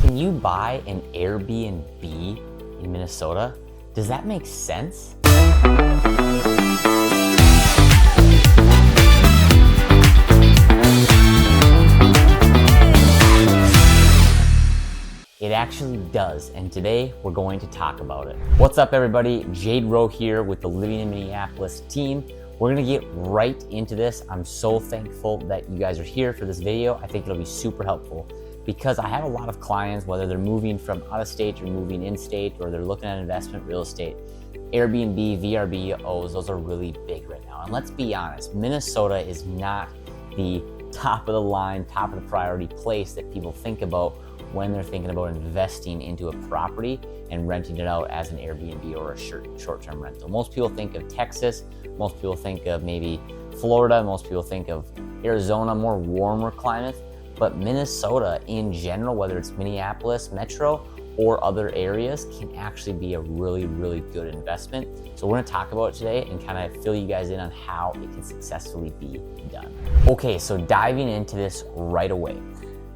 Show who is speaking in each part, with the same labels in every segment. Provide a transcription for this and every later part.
Speaker 1: Can you buy an Airbnb in Minnesota? Does that make sense? It actually does, and today we're going to talk about it. What's up, everybody? Rowe here with the Living in Minneapolis team. We're gonna get right into this. I'm so thankful that you guys are here for this video. I think it'll be super helpful because I have a lot of clients, whether they're moving from out of state or moving in state, or they're looking at investment real estate. Airbnb, VRBOs, those are really big right now. And let's be honest, Minnesota is not the top of the line, top of the priority place that people think about when they're thinking about investing into a property and renting it out as an Airbnb or a short-term rental. Most people think of Texas, most people think of maybe Florida, most people think of Arizona, more warmer climates, but Minnesota in general, whether it's Minneapolis, Metro, or other areas, can actually be a really, really good investment. So we're gonna talk about it today and kind of fill you guys in on how it can successfully be done. Okay, so diving into this right away.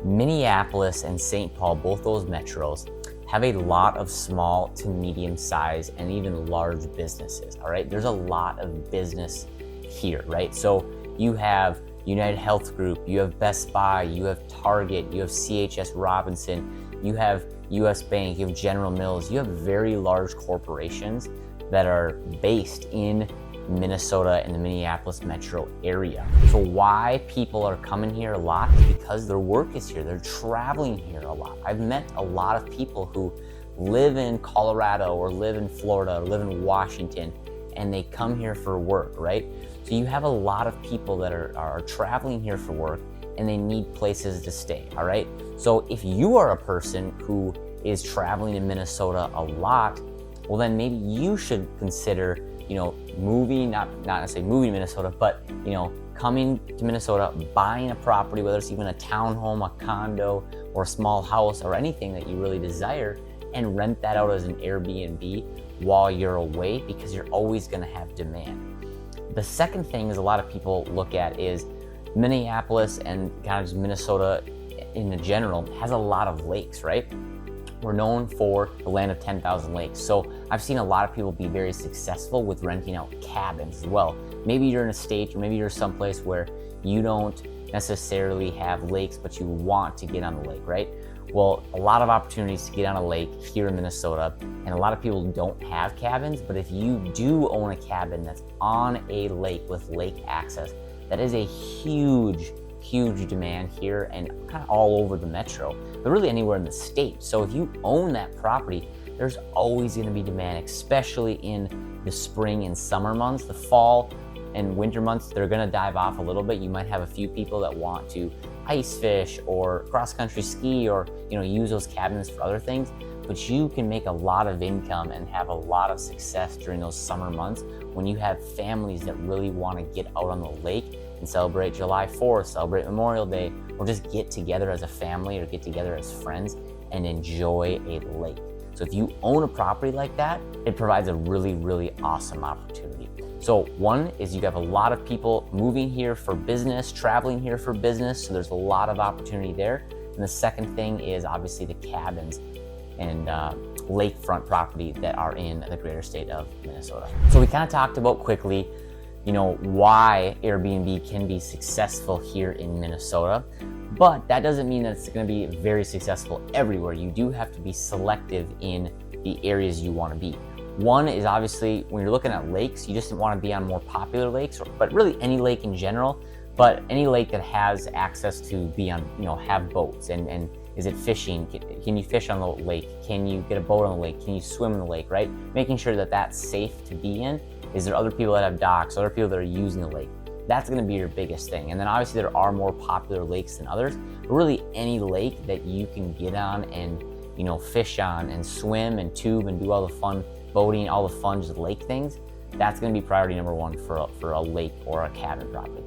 Speaker 1: Minneapolis and St. Paul, both those metros, have a lot of small to medium size and even large businesses, all right? There's a lot of business here, right? So you have United Health Group, you have Best Buy, you have Target, you have CHS Robinson, you have US Bank, you have General Mills, you have very large corporations that are based in Minnesota and the Minneapolis metro area. So why people are coming here a lot is because their work is here. They're traveling here a lot. I've met a lot of people who live in Colorado or live in Florida or live in Washington, and they come here for work, right? So you have a lot of people that are traveling here for work and they need places to stay, all right? So if you are a person who is traveling in Minnesota a lot, well then maybe you should consider moving, not necessarily moving to Minnesota, but coming to Minnesota, buying a property, whether it's even a townhome, a condo, or a small house, or anything that you really desire, and rent that out as an Airbnb while you're away, because you're always gonna have demand. The second thing is a lot of people look at is Minneapolis and kind of just Minnesota in general has a lot of lakes, right? We're known for the land of 10,000 lakes. So I've seen a lot of people be very successful with renting out cabins as well. Maybe you're in a state, or maybe you're someplace where you don't necessarily have lakes, but you want to get on the lake, right? Well, a lot of opportunities to get on a lake here in Minnesota, and a lot of people don't have cabins, but if you do own a cabin that's on a lake with lake access, that is a huge demand here and kind of all over the metro, but really anywhere in the state. So if you own that property, there's always going to be demand, especially in the spring and summer months. The fall and winter months, they're going to dive off a little bit. You might have a few people that want to ice fish or cross country ski or use those cabins for other things, but you can make a lot of income and have a lot of success during those summer months when you have families that really want to get out on the lake and celebrate July 4th, celebrate Memorial Day, or just get together as a family or get together as friends and enjoy a lake. So if you own a property like that, it provides a really, really awesome opportunity. So one is you have a lot of people moving here for business, traveling here for business, so there's a lot of opportunity there. And the second thing is obviously the cabins and lakefront property that are in the greater state of Minnesota. So we kind of talked about quickly why Airbnb can be successful here in Minnesota, but that doesn't mean that it's going to be very successful everywhere. You do have to be selective in the areas you want to be. One is obviously when you're looking at lakes, you just want to be on more popular lakes, but really any lake in general, but any lake that has access to be on, have boats and is it fishing? Can you fish on the lake? Can you get a boat on the lake? Can you swim in the lake, right? Making sure that that's safe to be in. Is there other people that have docks, other people that are using the lake? That's gonna be your biggest thing. And then obviously there are more popular lakes than others, but really any lake that you can get on and fish on and swim and tube and do all the fun boating, all the fun just lake things, that's gonna be priority number one for a lake or a cabin property.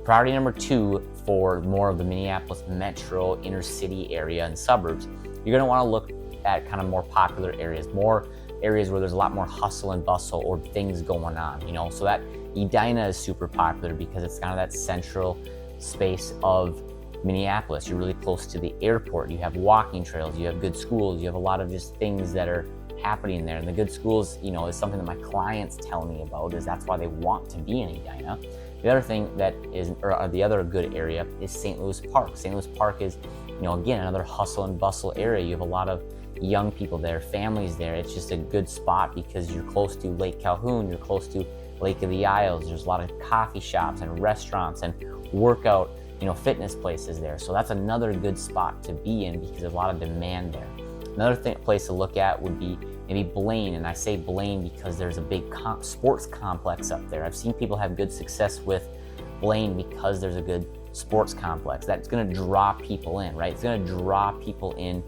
Speaker 1: Priority number two for more of the Minneapolis metro inner city area and suburbs, you're gonna wanna look at kind of more popular areas, more areas where there's a lot more hustle and bustle or things going on, so that Edina is super popular because it's kind of that central space of Minneapolis, you're really close to the airport, you have walking trails, you have good schools, you have a lot of just things that are happening there. And the good schools, is something that my clients tell me about, is that's why they want to be in Edina. The other thing that is, or the other good area is St. Louis Park. St. Louis Park is, again, another hustle and bustle area. You have a lot of young people there, families there. It's just a good spot because you're close to Lake Calhoun, you're close to Lake of the Isles. There's a lot of coffee shops and restaurants and workout, fitness places there. So that's another good spot to be in because there's a lot of demand there. Another place to look at would be maybe Blaine, and I say Blaine because there's a big sports complex up there. I've seen people have good success with Blaine because there's a good sports complex. That's going to draw people in, right? It's going to draw people in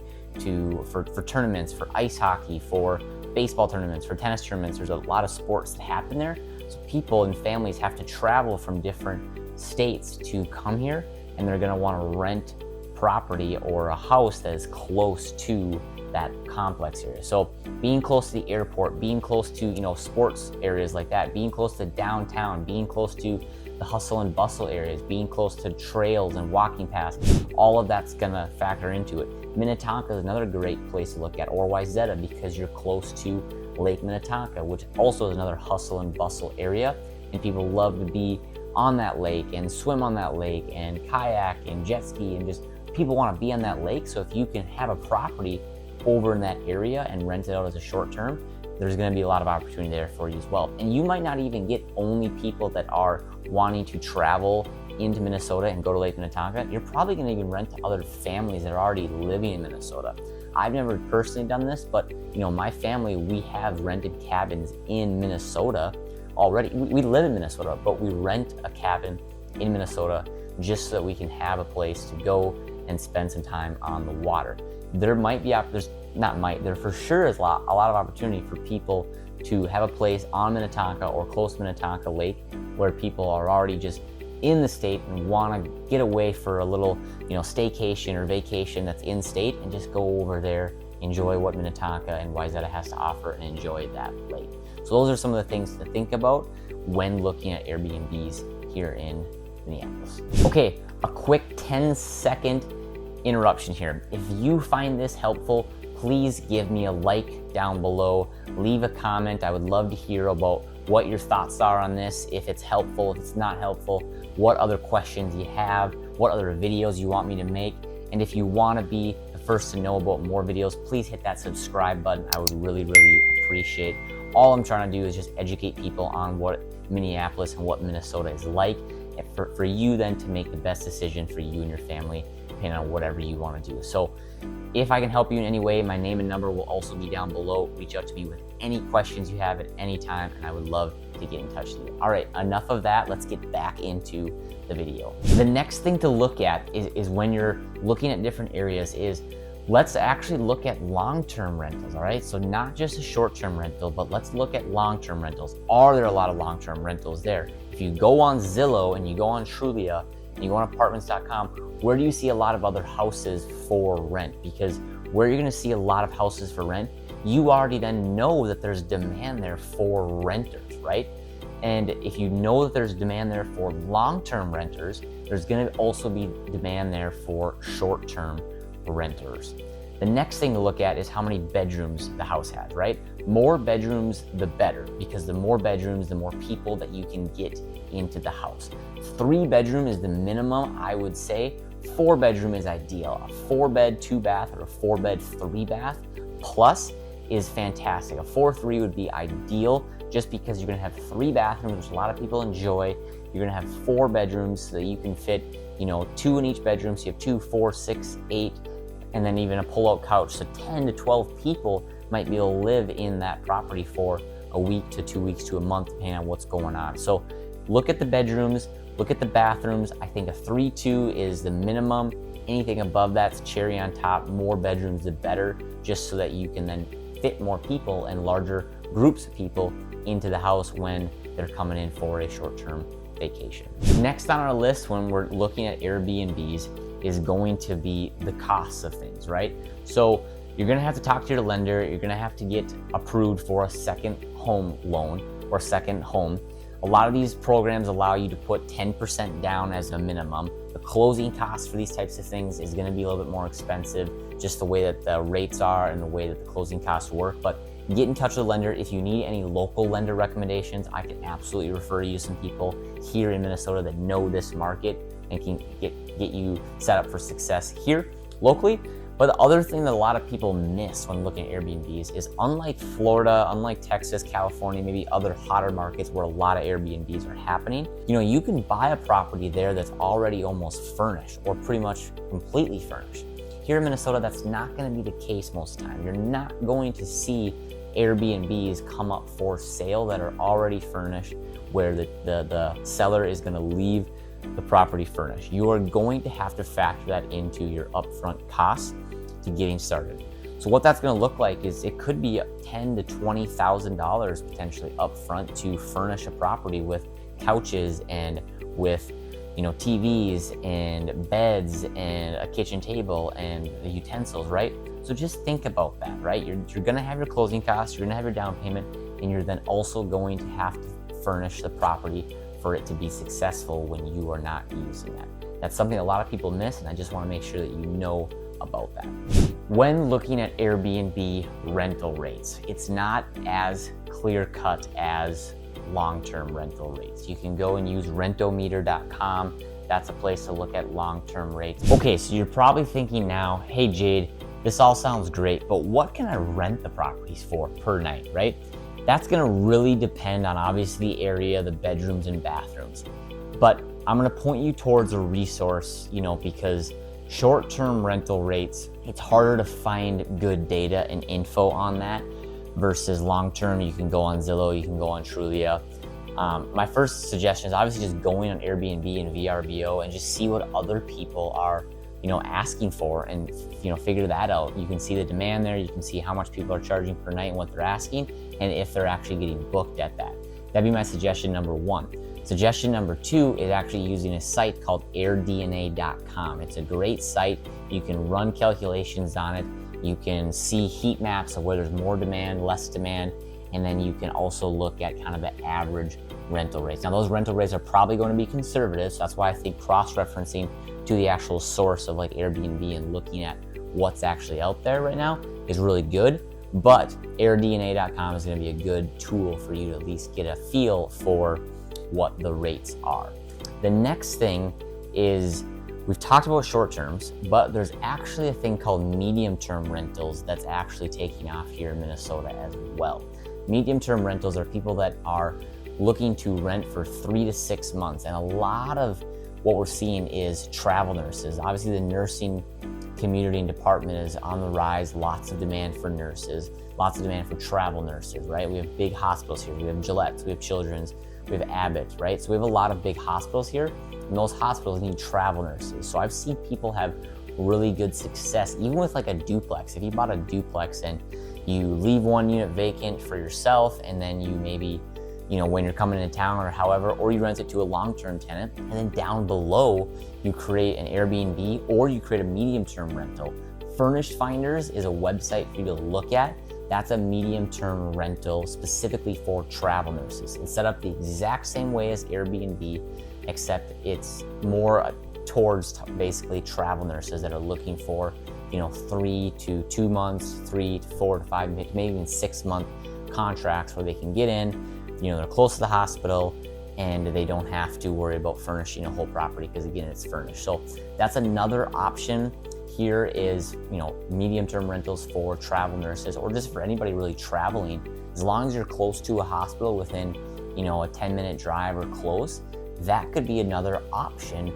Speaker 1: for tournaments, for ice hockey, for baseball tournaments, for tennis tournaments. There's a lot of sports that happen there. So people and families have to travel from different states to come here, and they're going to want to rent property or a house that is close to that complex area. So being close to the airport, being close to sports areas like that, being close to downtown, being close to the hustle and bustle areas, being close to trails and walking paths, all of that's gonna factor into it. Minnetonka is another great place to look at, or Wayzata, because you're close to Lake Minnetonka, which also is another hustle and bustle area, and people love to be on that lake and swim on that lake and kayak and jet ski, and just people want to be on that lake. So if you can have a property over in that area and rent it out as a short term, there's going to be a lot of opportunity there for you as well. And you might not even get only people that are wanting to travel into Minnesota and go to Lake Minnetonka. You're probably going to even rent to other families that are already living in Minnesota. I've never personally done this, but my family, we have rented cabins in Minnesota already. We live in Minnesota, but we rent a cabin in Minnesota just so that we can have a place to go and spend some time on the water. There for sure is a lot of opportunity for people to have a place on Minnetonka or close to Minnetonka Lake where people are already just in the state and want to get away for a little, staycation or vacation that's in state, and just go over there, enjoy what Minnetonka and Wayzata has to offer, and enjoy that lake. So those are some of the things to think about when looking at Airbnbs here in Minneapolis. Okay, a quick 10-second interruption here. If you find this helpful, please give me a like down below. Leave a comment. I would love to hear about what your thoughts are on this, if it's helpful, if it's not helpful, what other questions you have, what other videos you want me to make. And if you want to be the first to know about more videos, please hit that subscribe button. I would really, really appreciate. All I'm trying to do is just educate people on what Minneapolis and what Minnesota is like, and for you then to make the best decision for you and your family, depending on whatever you want to do. So if I can help you in any way, my name and number will also be down below. Reach out to me with any questions you have at any time, and I would love to get in touch with you. All right, enough of that. Let's get back into the video. The next thing to look at is when you're looking at different areas is let's actually look at long-term rentals, all right? So not just a short-term rental, but let's look at long-term rentals. Are there a lot of long-term rentals there? If you go on Zillow and you go on Trulia and you go on apartments.com, where do you see a lot of other houses for rent? Because where you're gonna see a lot of houses for rent, you already then know that there's demand there for renters, right? And if you know that there's demand there for long-term renters, there's gonna also be demand there for short-term renters. The next thing to look at is how many bedrooms the house has, right? More bedrooms, the better, because the more bedrooms, the more people that you can get into the house. 3 bedroom is the minimum, I would say. 4 bedroom is ideal. A 4-bed, 2-bath, or a 4-bed, 3-bath plus is fantastic. A 4-3 would be ideal just because you're gonna have 3 bathrooms, which a lot of people enjoy. You're gonna have 4 bedrooms so that you can fit 2 in each bedroom. So you have 2, 4, 6, 8, and then even a pull-out couch. So 10 to 12 people might be able to live in that property for a week to 2 weeks to a month, depending on what's going on. So look at the bedrooms, look at the bathrooms. I think a 3-2 is the minimum. Anything above that's cherry on top. More bedrooms, the better, just so that you can then fit more people and larger groups of people into the house when they're coming in for a short-term vacation. Next on our list when we're looking at Airbnbs is going to be the costs of things, right? So you're gonna have to talk to your lender. You're gonna have to get approved for a second home loan or second home. A lot of these programs allow you to put 10% down as a minimum. The closing costs for these types of things is going to be a little bit more expensive, just the way that the rates are and the way that the closing costs work. But get in touch with a lender. If you need any local lender recommendations, I can absolutely refer you to some people here in Minnesota that know this market and can get you set up for success here locally. But the other thing that a lot of people miss when looking at Airbnbs is, unlike Florida, unlike Texas, California, maybe other hotter markets where a lot of Airbnbs are happening, you can buy a property there that's already almost furnished or pretty much completely furnished. Here in Minnesota, that's not going to be the case most of the time. You're not going to see Airbnbs come up for sale that are already furnished, where the seller is going to leave the property furnished. You are going to have to factor that into your upfront costs to getting started. So what that's going to look like is it could be $10,000 to $20,000 potentially upfront to furnish a property with couches and with TVs and beds and a kitchen table and the utensils, right? So just think about that, right? You're going to have your closing costs, you're going to have your down payment, and you're then also going to have to furnish the property for it to be successful when you are not using that. That's something a lot of people miss, and I just want to make sure that you know about that. When looking at Airbnb rental rates, it's not as clear-cut as long-term rental rates. You can go and use rentometer.com. That's a place to look at long-term rates. Okay, so you're probably thinking now, hey Jade, this all sounds great, but what can I rent the properties for per night, right? That's gonna really depend on obviously the area, the bedrooms and bathrooms. But I'm gonna point you towards a resource, because short-term rental rates, it's harder to find good data and info on that versus long-term. You can go on Zillow, you can go on Trulia. My first suggestion is obviously just going on Airbnb and VRBO and just see what other people are asking for, and figure that out. You can see the demand there, you can see how much people are charging per night and what they're asking, and if they're actually getting booked at that. That'd be my suggestion number one. Suggestion number two is actually using a site called airdna.com. It's a great site. You can run calculations on it. You can see heat maps of where there's more demand, less demand, and then you can also look at kind of the average rental rates. Now those rental rates are probably going to be conservative, so that's why I think cross-referencing to the actual source of like Airbnb and looking at what's actually out there right now is really good. But airdna.com is going to be a good tool for you to at least get a feel for what the rates are. The next thing is, we've talked about short terms, but there's actually a thing called medium term rentals that's actually taking off here in Minnesota as well. Medium term rentals are people that are looking to rent for 3 to 6 months, and a lot of what we're seeing is travel nurses. Obviously the nursing community and department is on the rise. Lots of demand for nurses, lots of demand for travel nurses, right? We have big hospitals here. We have Gillette, we have Children's, we have Abbott, right? So we have a lot of big hospitals here, and those hospitals need travel nurses. So I've seen people have really good success, even with like a duplex. If you bought a duplex and you leave one unit vacant for yourself, and then you maybe, when you're coming into town or however, or you rent it to a long-term tenant, and then down below you create an Airbnb or you create a medium-term rental. Furnished Finders is a website for you to look at. That's a medium-term rental specifically for travel nurses. It's set up the exact same way as Airbnb, except it's more towards basically travel nurses that are looking for 3 to 2 months, 3 to 4 to 5, maybe even 6 month contracts where they can get in, they're close to the hospital and they don't have to worry about furnishing a whole property because again, it's furnished. So that's another option here is, medium-term rentals for travel nurses or just for anybody really traveling. As long as you're close to a hospital within, a 10-minute drive or close, that could be another option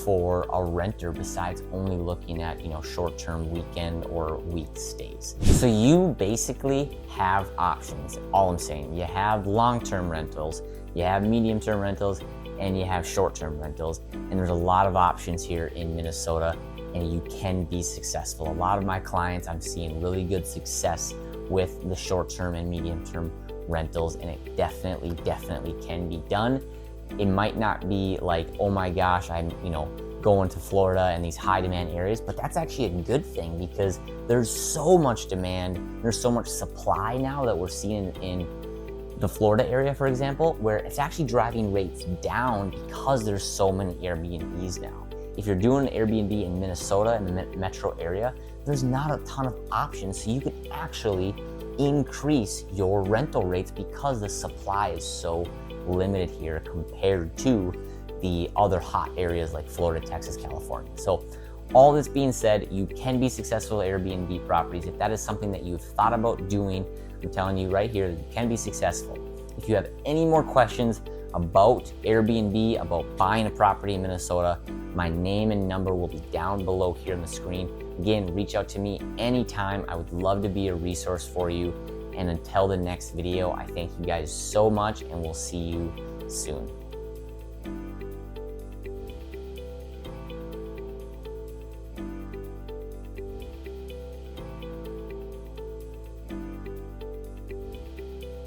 Speaker 1: for a renter besides only looking at, short-term weekend or week stays. So you basically have options. All I'm saying, you have long-term rentals, you have medium-term rentals, and you have short-term rentals. And there's a lot of options here in Minnesota, and you can be successful. A lot of my clients, I'm seeing really good success with the short-term and medium-term rentals, and it definitely can be done. It might not be like, oh my gosh, I'm, going to Florida and these high demand areas, but that's actually a good thing because there's so much demand, there's so much supply now that we're seeing in the Florida area, for example, where it's actually driving rates down because there's so many Airbnbs now. if you're doing an Airbnb in Minnesota in the metro area, there's not a ton of options. So you could actually increase your rental rates because the supply is so limited here compared to the other hot areas like Florida, Texas, California. So all this being said, you can be successful at Airbnb properties. If that is something that you've thought about doing, I'm telling you right here that you can be successful. If you have any more questions about Airbnb, about buying a property in Minnesota, my name and number will be down below here on the screen. Again, reach out to me anytime. I would love to be a resource for you. And until the next video, I thank you guys so much, and we'll see you soon.